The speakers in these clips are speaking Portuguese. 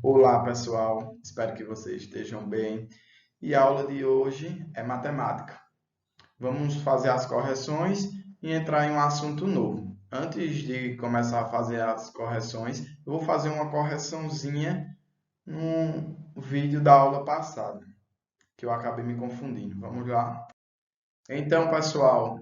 Olá, pessoal. Espero que vocês estejam bem. E a aula de hoje é matemática. Vamos fazer as correções e entrar em um assunto novo. Antes de começar a fazer as correções, eu vou fazer uma correçãozinha no vídeo da aula passada, que eu acabei me confundindo. Vamos lá? Então, pessoal,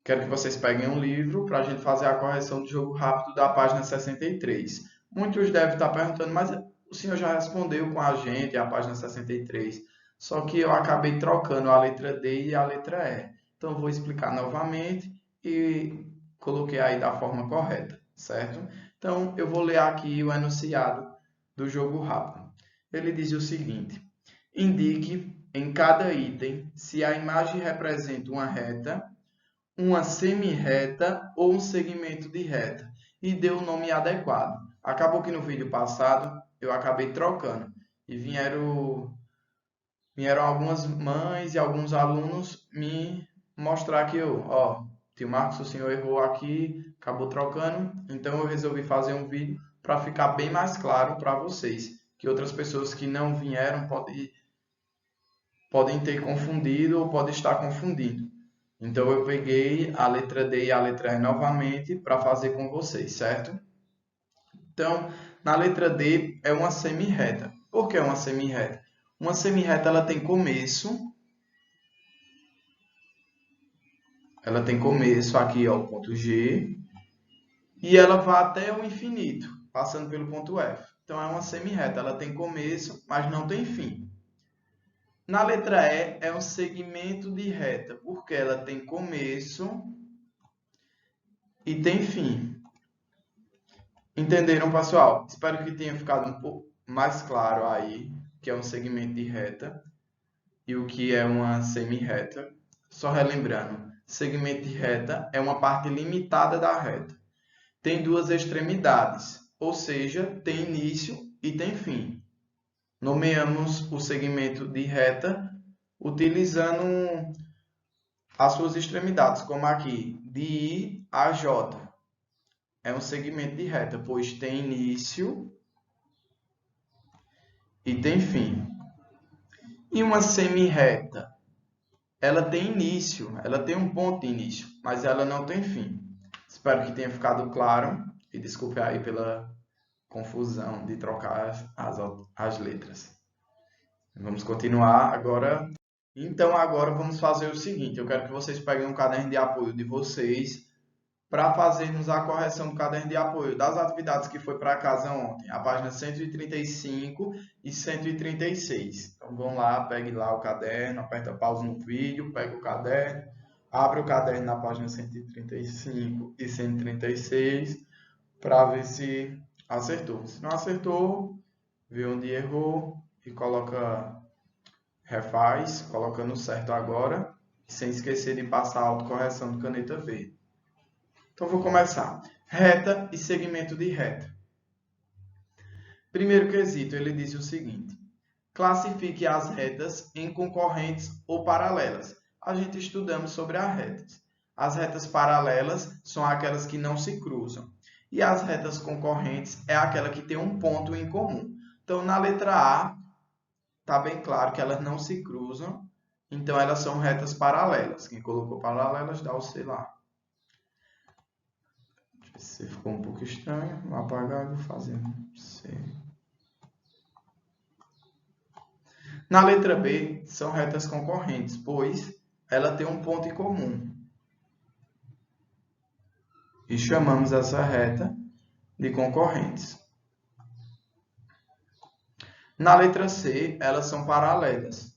quero que vocês peguem um livro para a gente fazer a correção do jogo rápido da página 63. Muitos devem estar perguntando, mas o senhor já respondeu com a gente a página 63. Só que eu acabei trocando a letra D e a letra E. Então, vou explicar novamente e coloquei aí da forma correta, certo? Então, eu vou ler aqui o enunciado do jogo rápido. Ele diz o seguinte: indique em cada item se a imagem representa uma reta, uma semi-reta ou um segmento de reta e deu o nome adequado. Acabou que no vídeo passado eu acabei trocando e vieram algumas mães e alguns alunos me mostrar que tio Marcos, o senhor errou aqui, acabou trocando, então eu resolvi fazer um vídeo para ficar bem mais claro para vocês, que outras pessoas que não vieram podem ter confundido ou podem estar confundindo. Então, eu peguei a letra D e a letra E novamente para fazer com vocês, certo? Então, na letra D é uma semi-reta. Por que uma semi-reta? Uma semi-reta ela tem começo aqui, ó, o ponto G, e ela vai até o infinito, passando pelo ponto F. Então, é uma semi-reta, ela tem começo, mas não tem fim. Na letra E é um segmento de reta, porque ela tem começo e tem fim. Entenderam, pessoal? Espero que tenha ficado um pouco mais claro aí o que é um segmento de reta e o que é uma semi-reta. Só relembrando, segmento de reta é uma parte limitada da reta. Tem duas extremidades, ou seja, tem início e tem fim. Nomeamos o segmento de reta utilizando as suas extremidades, como aqui, de I a J. É um segmento de reta, pois tem início e tem fim. E uma semi-reta? Ela tem início, ela tem um ponto de início, mas ela não tem fim. Espero que tenha ficado claro e desculpe aí pela confusão de trocar as letras. Vamos continuar agora. Então, agora vamos fazer o seguinte: eu quero que vocês peguem um caderno de apoio de vocês para fazermos a correção do caderno de apoio das atividades que foi para casa ontem, a página 135 e 136. Então, vão lá, pegue lá o caderno, aperta pausa no vídeo, pega o caderno, abre o caderno na página 135 e 136 para ver se acertou. Se não acertou, vê onde errou e refaz, colocando certo agora, sem esquecer de passar a autocorreção do caneta verde. Então, vou começar. Reta e segmento de reta. Primeiro quesito, ele diz o seguinte: classifique as retas em concorrentes ou paralelas. A gente estudamos sobre as retas. As retas paralelas são aquelas que não se cruzam. E as retas concorrentes é aquela que tem um ponto em comum. Então, na letra A, está bem claro que elas não se cruzam. Então, elas são retas paralelas. Quem colocou paralelas, dá o C lá. Se ficou um pouco estranho, vou apagar e vou fazer C. Na letra B, são retas concorrentes, pois ela tem um ponto em comum. E chamamos essa reta de concorrentes. Na letra C, elas são paralelas.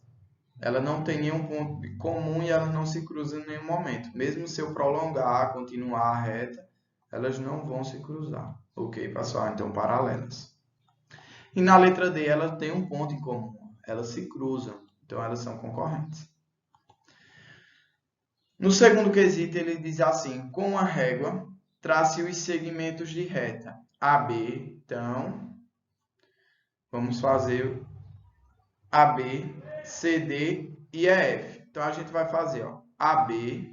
Ela não tem nenhum ponto em comum e elas não se cruzam em nenhum momento. Mesmo se eu prolongar, continuar a reta, elas não vão se cruzar. Ok, pessoal? Então, paralelas. E na letra D, elas têm um ponto em comum. Elas se cruzam. Então, elas são concorrentes. No segundo quesito, ele diz assim: com a régua, trace os segmentos de reta AB. Então, vamos fazer AB, CD e EF. Então, a gente vai fazer AB.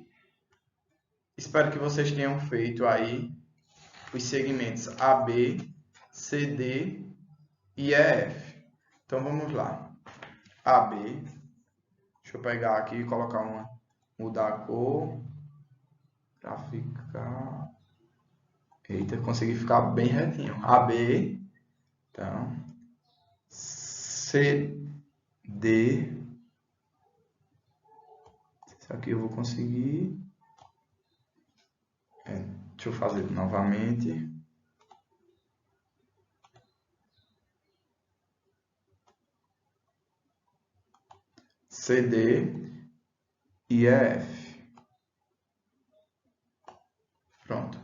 Espero que vocês tenham feito aí os segmentos AB, CD e EF. Então, vamos lá. AB. Deixa eu pegar aqui e colocar mudar a cor para ficar... Eita, consegui ficar bem retinho. AB. Então, CD. Isso aqui eu vou conseguir. Deixa eu fazer novamente. CD e EF. Pronto.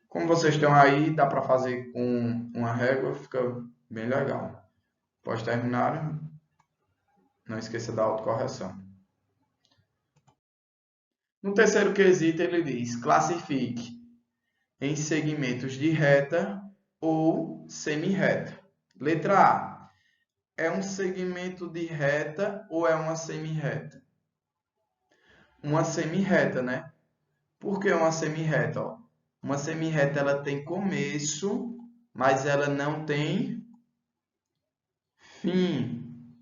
Como vocês estão aí, dá para fazer com uma régua, fica bem legal. Após terminar, não esqueça da autocorreção. No terceiro quesito, ele diz: classifique em segmentos de reta ou semi-reta. Letra A. É um segmento de reta ou é uma semi-reta? Uma semi-reta, né? Por que uma semi-reta? Ó, uma semi-reta ela tem começo, mas ela não tem fim.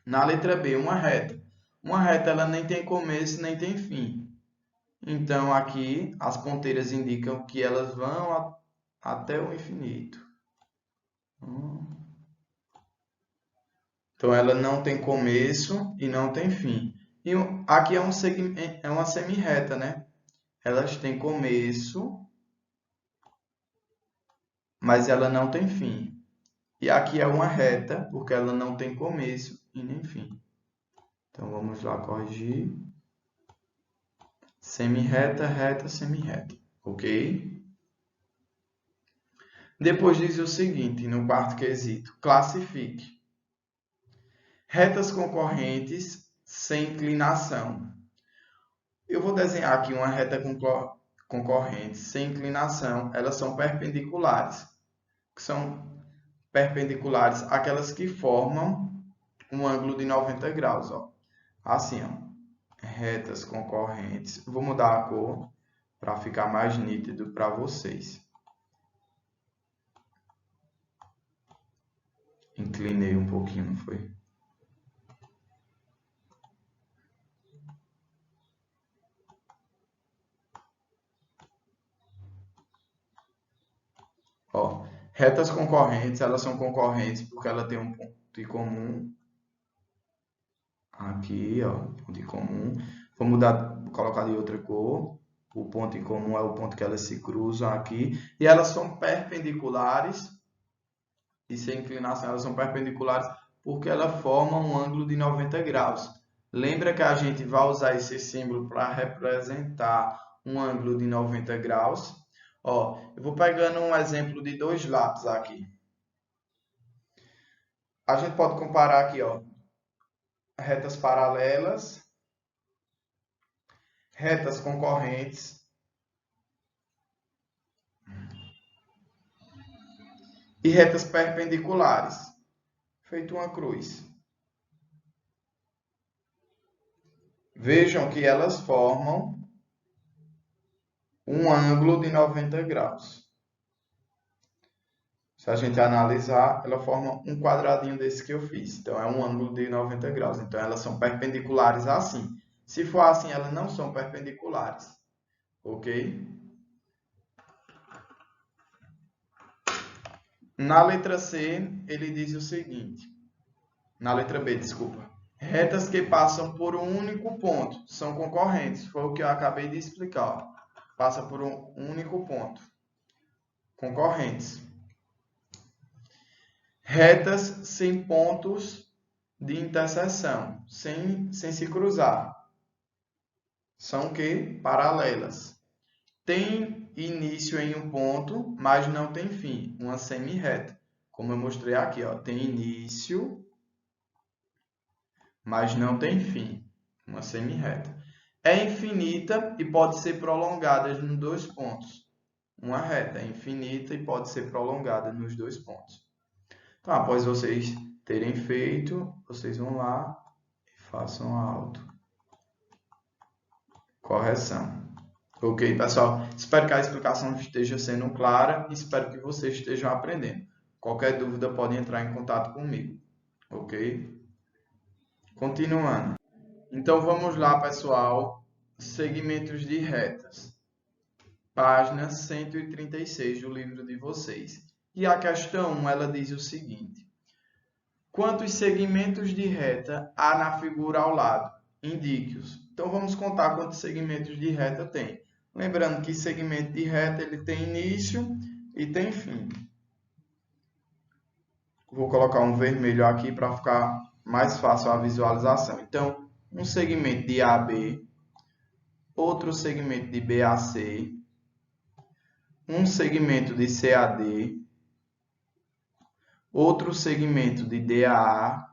Na letra B, uma reta. Uma reta ela nem tem começo nem tem fim. Então, aqui, as ponteiras indicam que elas vão até o infinito. Então, ela não tem começo e não tem fim. E aqui é uma semi-reta, né? Elas têm começo, mas ela não tem fim. E aqui é uma reta, porque ela não tem começo e nem fim. Então, vamos lá corrigir. Semi-reta, reta, semi-reta. Ok? Depois diz o seguinte, no quarto quesito. Classifique retas concorrentes sem inclinação. Eu vou desenhar aqui uma reta concorrente sem inclinação. Elas são perpendiculares. São perpendiculares àquelas que formam um ângulo de 90 graus. Ó. Assim, ó. Retas concorrentes. Vou mudar a cor para ficar mais nítido para vocês. Inclinei um pouquinho, não foi? Ó, retas concorrentes, elas são concorrentes porque ela tem um ponto em comum. Aqui, ó, ponto em comum. Vou mudar, colocar de outra cor. O ponto em comum é o ponto que elas se cruzam aqui. E elas são perpendiculares. E sem inclinação, elas são perpendiculares porque elas formam um ângulo de 90 graus. Lembra que a gente vai usar esse símbolo para representar um ângulo de 90 graus? Ó, eu vou pegando um exemplo de dois lápis aqui. A gente pode comparar aqui, ó, retas paralelas, retas concorrentes e retas perpendiculares, feito uma cruz. Vejam que elas formam um ângulo de 90 graus. Se a gente analisar, ela forma um quadradinho desse que eu fiz. Então, é um ângulo de 90 graus. Então, elas são perpendiculares assim. Se for assim, elas não são perpendiculares. Ok? Na letra C, ele diz o seguinte. Na letra B, desculpa. Retas que passam por um único ponto são concorrentes. Foi o que eu acabei de explicar. Ó. Passa por um único ponto. Concorrentes. Retas sem pontos de interseção, sem se cruzar. São que? Paralelas. Tem início em um ponto, mas não tem fim. Uma semi-reta. Como eu mostrei aqui, ó, tem início, mas não tem fim. Uma semi-reta. É infinita e pode ser prolongada nos dois pontos. Uma reta é infinita e pode ser prolongada nos dois pontos. Então, após vocês terem feito, vocês vão lá e façam a autocorreção. Ok, pessoal? Espero que a explicação esteja sendo clara e espero que vocês estejam aprendendo. Qualquer dúvida pode entrar em contato comigo. Ok? Continuando. Então, vamos lá, pessoal. Segmentos de retas. Página 136 do livro de vocês. E a questão 1, ela diz o seguinte. Quantos segmentos de reta há na figura ao lado? Indique-os. Então, vamos contar quantos segmentos de reta tem. Lembrando que segmento de reta ele tem início e tem fim. Vou colocar um vermelho aqui para ficar mais fácil a visualização. Então, um segmento de AB, outro segmento de BAC, um segmento de CAD, outro segmento de DAA.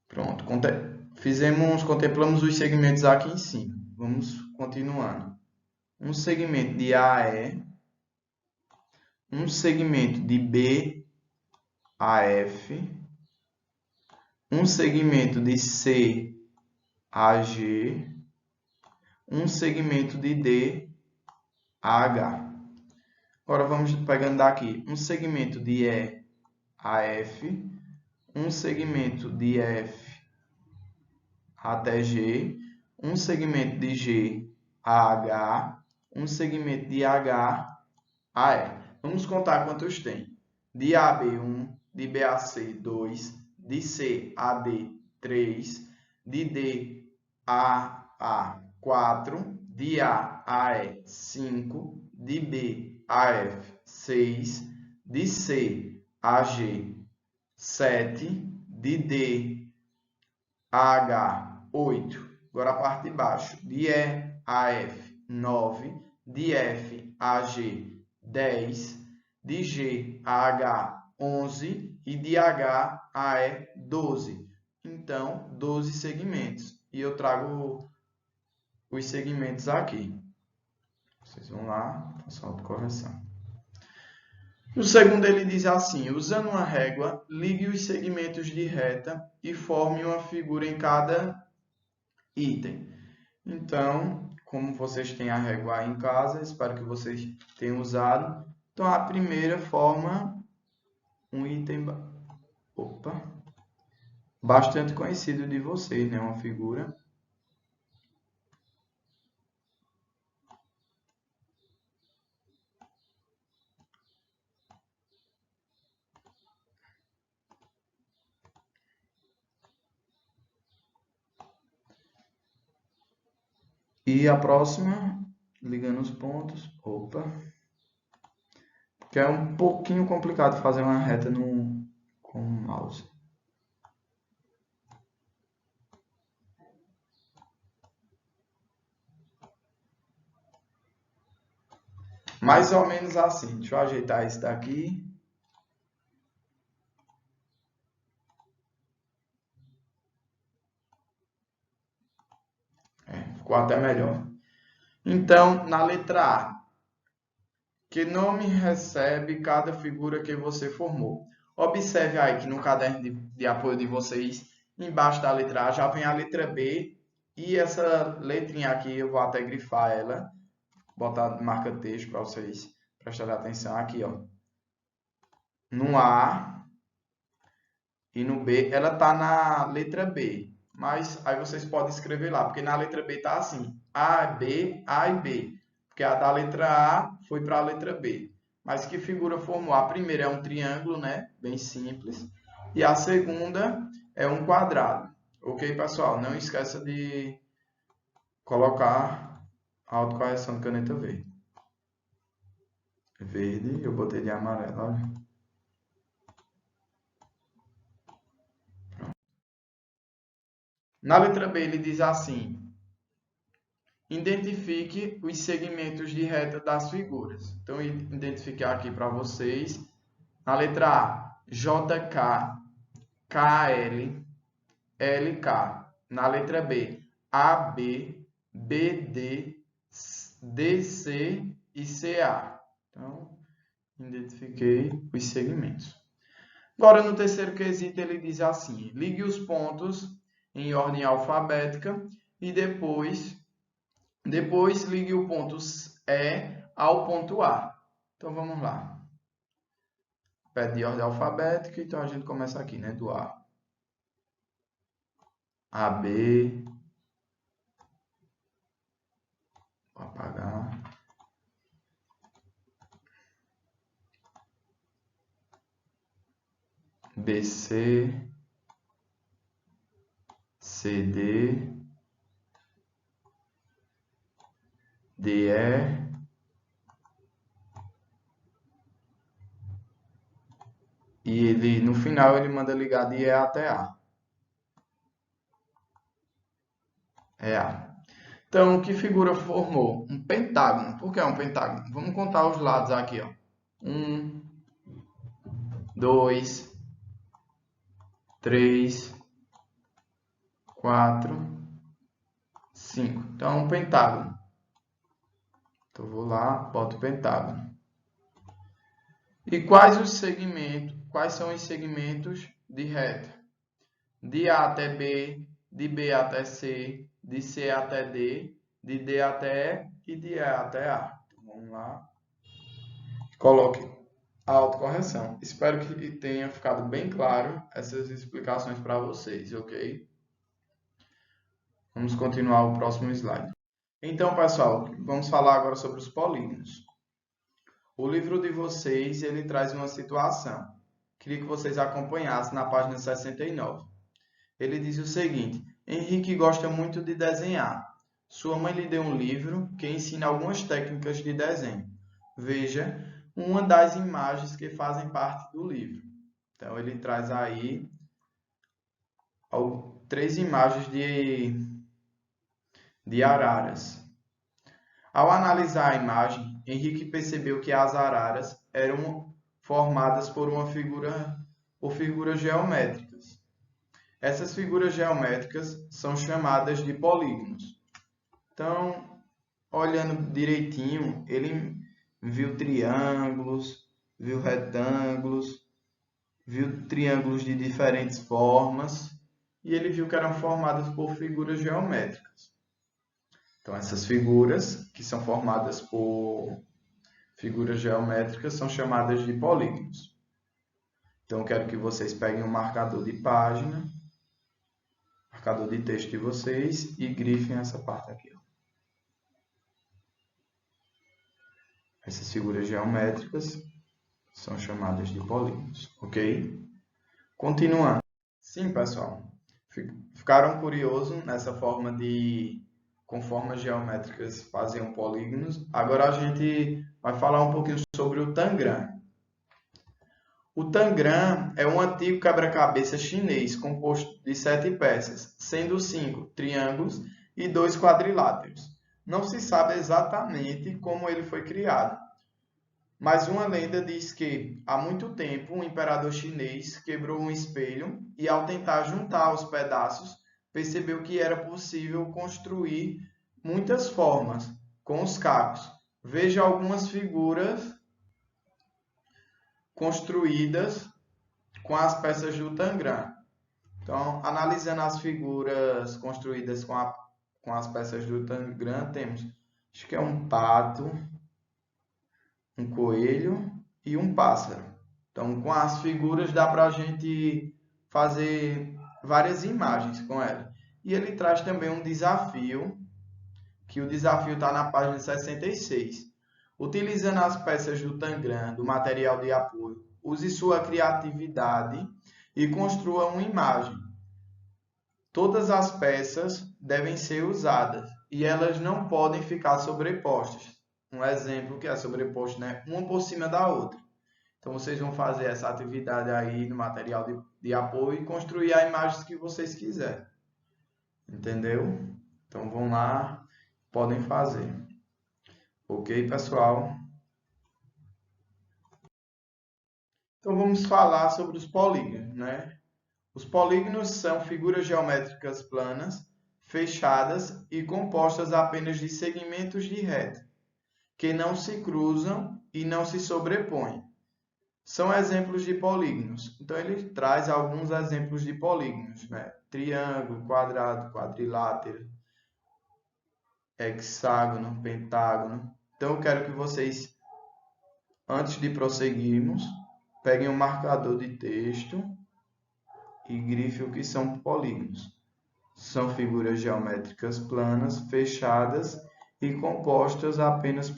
Pronto, contemplamos os segmentos aqui em cima. Vamos continuando. Um segmento de AE, um segmento de BAF, um segmento de CAG, um segmento de DAH. Agora vamos pegando daqui um segmento de EAF, um segmento de F até G, um segmento de G a H, um segmento de H a E. Vamos contar quantos tem. De AB 1, de BAC 2, de C a D 3, de D a 4, de A a E 5, de B a F 6, de C a G 7, de D a H 8. Agora a parte de baixo. De E a F 9, de F a G 10, de G a H 11 e de H a E 12. Então, 12 segmentos. E eu trago os segmentos aqui. Vocês vão lá, faço a autocorreção. No segundo, ele diz assim, usando uma régua, ligue os segmentos de reta e forme uma figura em cada item. Então, como vocês têm a régua aí em casa, espero que vocês tenham usado. Então, a primeira forma um item bastante conhecido de vocês, né? Uma figura. E a próxima, ligando os pontos. Que é um pouquinho complicado fazer uma reta com o mouse. Mais ou menos assim. Deixa eu ajeitar isso daqui. Ficou até melhor. Então, na letra A, que nome recebe cada figura que você formou? Observe aí que no caderno de apoio de vocês, embaixo da letra A já vem a letra B e essa letrinha aqui eu vou até grifar ela, botar marca texto para vocês prestarem atenção aqui, ó. No A e no B, ela tá na letra B, mas aí vocês podem escrever lá, porque na letra B tá assim, A, B, A e B. Porque a da letra A foi para a letra B. Mas que figura formou? A primeira é um triângulo, né? Bem simples. E a segunda é um quadrado. Ok, pessoal? Não esqueça de colocar a autocorreção de caneta verde. Verde, eu botei de amarelo, olha. Na letra B, ele diz assim: identifique os segmentos de reta das figuras. Então, eu identifiquei aqui para vocês. Na letra A, JK, KL, LK. Na letra B, AB, BD, DC e CA. Então, identifiquei os segmentos. Agora, no terceiro quesito, ele diz assim: ligue os pontos em ordem alfabética e depois Depois, ligue o ponto E ao ponto A. Então, vamos lá. Pede de ordem alfabética, então a gente começa aqui, né? Do A. AB. Vou apagar. BC. CD. DE. E ele, no final, ele manda ligar de E até A. É A. Então, que figura formou? Um pentágono. Por que é um pentágono? Vamos contar os lados aqui, ó. 1, 2, 3, 4, 5. Então, é um pentágono. Então, vou lá, boto o pentágono. E quais são os segmentos de reta? De A até B, de B até C, de C até D, de D até E e de E até A. Então, vamos lá. Coloque a autocorreção. Espero que tenha ficado bem claro essas explicações para vocês, ok? Vamos continuar o próximo slide. Então, pessoal, vamos falar agora sobre os polígonos. O livro de vocês, ele traz uma situação. Queria que vocês acompanhassem na página 69. Ele diz o seguinte: Henrique gosta muito de desenhar. Sua mãe lhe deu um livro que ensina algumas técnicas de desenho. Veja uma das imagens que fazem parte do livro. Então, ele traz aí 3 imagens de araras. Ao analisar a imagem, Henrique percebeu que as araras eram formadas por figuras geométricas. Essas figuras geométricas são chamadas de polígonos. Então, olhando direitinho, ele viu triângulos, viu retângulos, viu triângulos de diferentes formas e ele viu que eram formadas por figuras geométricas. Então, essas figuras, que são formadas por figuras geométricas, são chamadas de polígonos. Então, eu quero que vocês peguem um marcador de página, marcador de texto de vocês e grifem essa parte aqui. Essas figuras geométricas são chamadas de polígonos, ok? Continuando. Sim, pessoal. Ficaram curiosos nessa forma de, com formas geométricas, faziam polígonos? Agora a gente vai falar um pouquinho sobre o Tangram. O Tangram é um antigo quebra-cabeça chinês composto de 7 peças, sendo 5 triângulos e 2 quadriláteros. Não se sabe exatamente como ele foi criado, mas uma lenda diz que, há muito tempo, um imperador chinês quebrou um espelho e, ao tentar juntar os pedaços, percebeu que era possível construir muitas formas com os cacos. Veja algumas figuras construídas com as peças do Tangram. Então, analisando as figuras construídas com as peças do Tangram, temos, acho que é um pato, um coelho e um pássaro. Então, com as figuras dá para a gente fazer várias imagens com ela. E ele traz também um desafio, que o desafio está na página 66. Utilizando as peças do Tangram, do material de apoio, use sua criatividade e construa uma imagem. Todas as peças devem ser usadas e elas não podem ficar sobrepostas. Um exemplo que é sobreposto, né? Uma por cima da outra. Então, vocês vão fazer essa atividade aí no material de apoio e construir a imagem que vocês quiserem. Entendeu? Então, vão lá, podem fazer. Ok, pessoal? Então, vamos falar sobre os polígonos, né? Os polígonos são figuras geométricas planas, fechadas e compostas apenas de segmentos de reta, que não se cruzam e não se sobrepõem. São exemplos de polígonos. Então, ele traz alguns exemplos de polígonos, né? Triângulo, quadrado, quadrilátero, hexágono, pentágono. Então, eu quero que vocês, antes de prosseguirmos, peguem um marcador de texto e grifem o que são polígonos. São figuras geométricas planas, fechadas e compostas apenas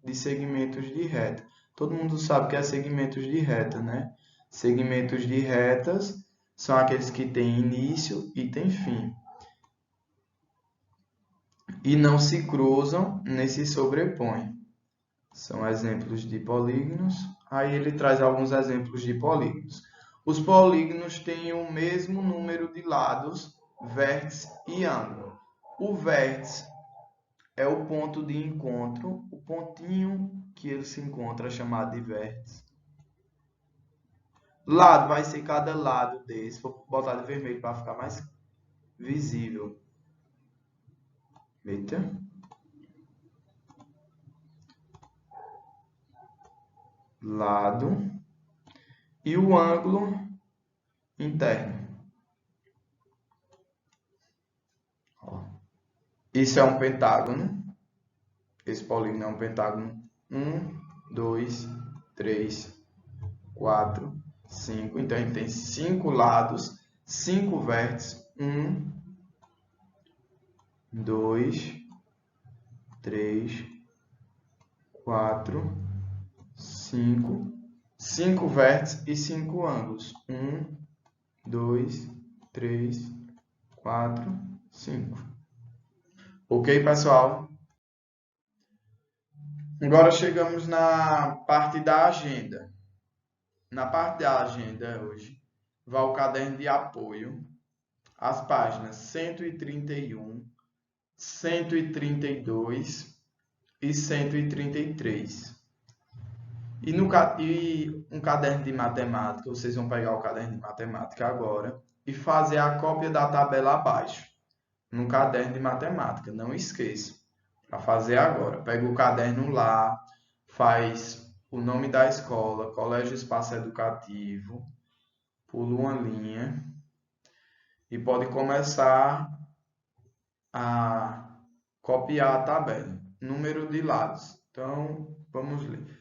de segmentos de reta. Todo mundo sabe que é segmentos de reta, né? Segmentos de retas são aqueles que têm início e têm fim. E não se cruzam nem se sobrepõem. São exemplos de polígonos. Aí ele traz alguns exemplos de polígonos. Os polígonos têm o mesmo número de lados, vértice e ângulo. O vértice é o ponto de encontro, o pontinho que ele se encontra é chamado de vértice. Lado vai ser cada lado desse. Vou botar de vermelho para ficar mais visível. Eita. Lado e o ângulo interno. Isso é um pentágono. Esse polígono é um pentágono. 1, 2, 3, 4, 5. Então, a gente tem 5 lados, 5 vértices. 1, 2, 3, 4, 5. 5 vértices e 5 ângulos. 1, 2, 3, 4, 5. Ok, pessoal? Agora chegamos na parte da agenda. Na parte da agenda hoje, vai o caderno de apoio, as páginas 131, 132 e 133. E um caderno de matemática, vocês vão pegar o caderno de matemática agora e fazer a cópia da tabela abaixo, no caderno de matemática, não esqueça. Para fazer agora, pega o caderno lá, faz o nome da escola, Colégio Espaço Educativo, pula uma linha e pode começar a copiar a tabela. Número de lados. Então, vamos ler.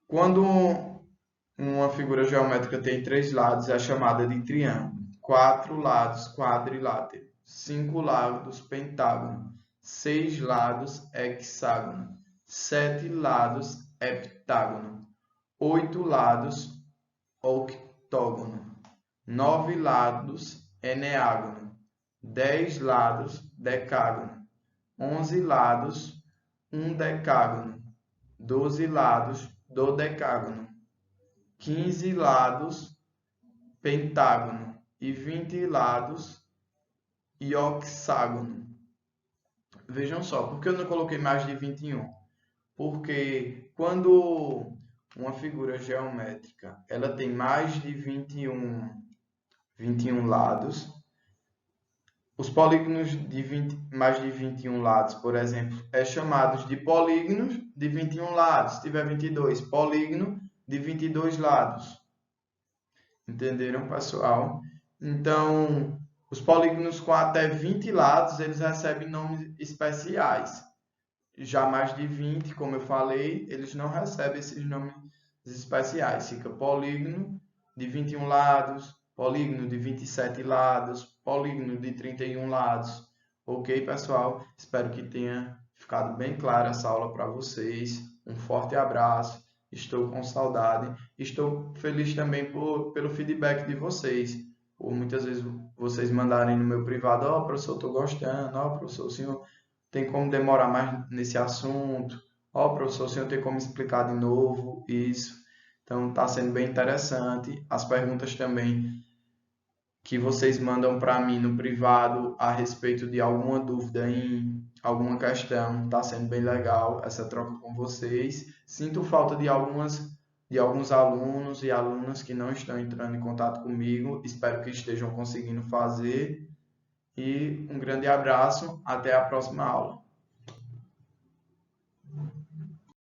Quando uma figura geométrica tem 3 lados, é chamada de triângulo. 4 lados, quadrilátero. 5 lados, pentágono. 6 lados, hexágono. 7 lados, heptágono. 8 lados, octógono. 9 lados, eneágono. 10 lados, decágono. 11 lados, undecágono. 12 lados, dodecágono. 15 lados, pentágono. E 20 lados, ioxágono. Vejam só, por que eu não coloquei mais de 21? Porque quando uma figura geométrica ela tem mais de 21 lados, os polígonos de mais de 21 lados, por exemplo, é chamados de polígonos de 21 lados. Se tiver 22, polígono de 22 lados. Entenderam, pessoal? Então, os polígonos com até 20 lados, eles recebem nomes especiais. Já mais de 20, como eu falei, eles não recebem esses nomes especiais. Fica polígono de 21 lados, polígono de 27 lados, polígono de 31 lados. Ok, pessoal? Espero que tenha ficado bem clara essa aula para vocês. Um forte abraço. Estou com saudade. Estou feliz também pelo feedback de vocês. Por muitas vezes vocês mandarem no meu privado: ó, professor, estou gostando. Ó, professor, o senhor tem como demorar mais nesse assunto? Ó, professor, o senhor tem como explicar de novo isso? Então, está sendo bem interessante. As perguntas também que vocês mandam para mim no privado a respeito de alguma dúvida em alguma questão, está sendo bem legal essa troca com vocês. Sinto falta de alguns alunos e alunas que não estão entrando em contato comigo. Espero que estejam conseguindo fazer. E um grande abraço. Até a próxima aula.